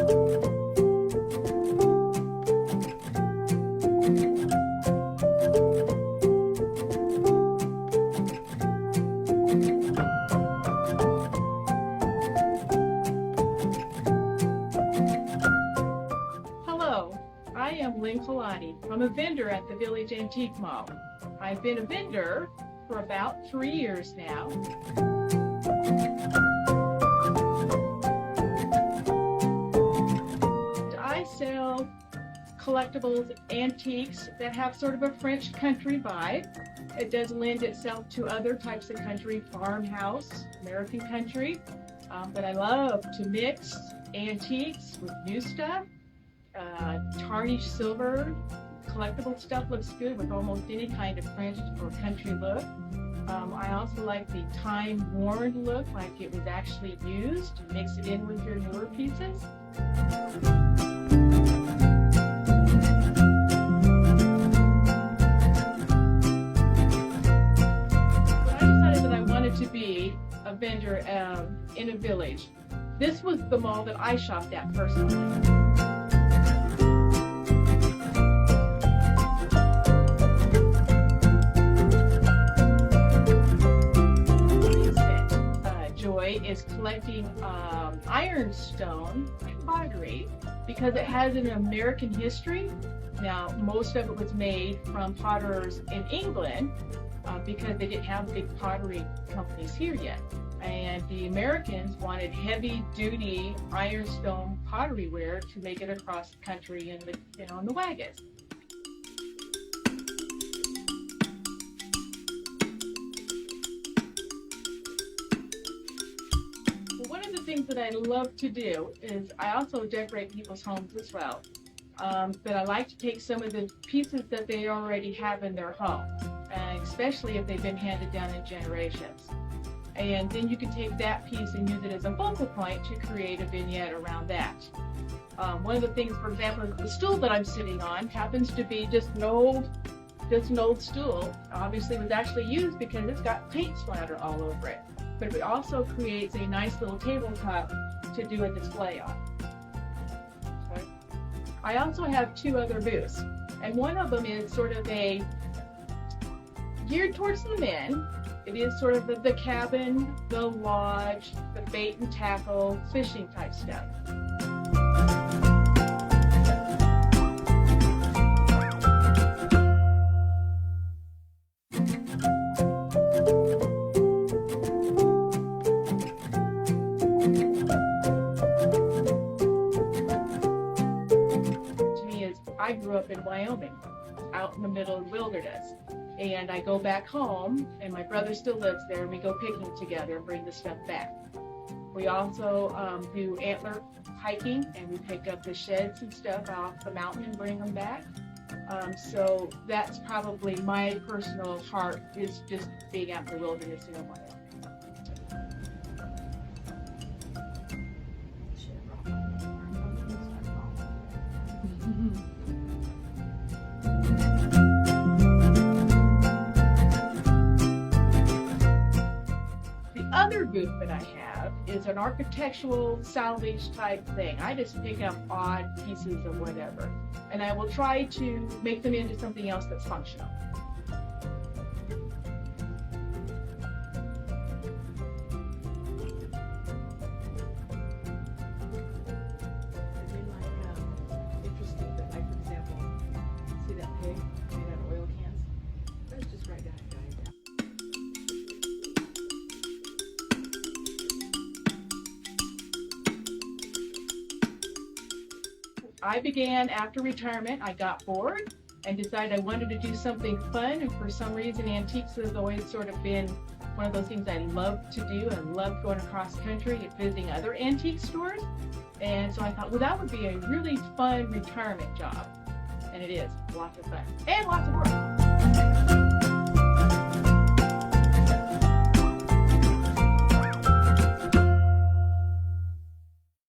Hello, I am Lynn Cullaty. I'm a vendor at the Village Antique Mall. I've been a vendor for about 3 years now. I sell collectibles, antiques that have sort of a French country vibe. It does lend itself to other types of country, farmhouse, American country, but I love to mix antiques with new stuff. Tarnished silver, collectible stuff looks good with almost any kind of French or country look. I also like the time-worn look, like it was actually used, to mix it in with your newer pieces. When I decided that I wanted to be a vendor in a village, this was the mall that I shopped at personally. Is collecting ironstone pottery because it has an American history. Now, most of it was made from potters in England because they didn't have big pottery companies here yet. And the Americans wanted heavy-duty ironstone pottery ware to make it across the country in the wagons. Things that I love to do is I also decorate people's homes as well. But I like to take some of the pieces that they already have in their home, especially if they've been handed down in generations. And then you can take that piece and use it as a focal point to create a vignette around that. One of the things, for example, the stool that I'm sitting on happens to be just an old stool. Obviously, it was actually used because it's got paint splatter all over it. But it also creates a nice little tabletop to do a display on. Okay. I also have 2 other booths, and one of them is sort of geared towards the men. It is sort of the cabin, the lodge, the bait and tackle, fishing type stuff. I grew up in Wyoming, out in the middle of the wilderness, and I go back home, and my brother still lives there, and we go picking together and bring the stuff back. We also do antler hiking, and we pick up the sheds and stuff off the mountain and bring them back. So that's probably my personal heart, is just being out in the wilderness in Wyoming. Other booth that I have is an architectural salvage type thing. I just pick up odd pieces of whatever, and I will try to make them into something else that's functional. Interesting, but like, for example, see that pig made out of oil cans? That's just right down. I began after retirement. I got bored and decided I wanted to do something fun, and for some reason antiques has always sort of been one of those things I love to do. I love going across country and visiting other antique stores, and so I thought, well, that would be a really fun retirement job, and it is lots of fun and lots of work.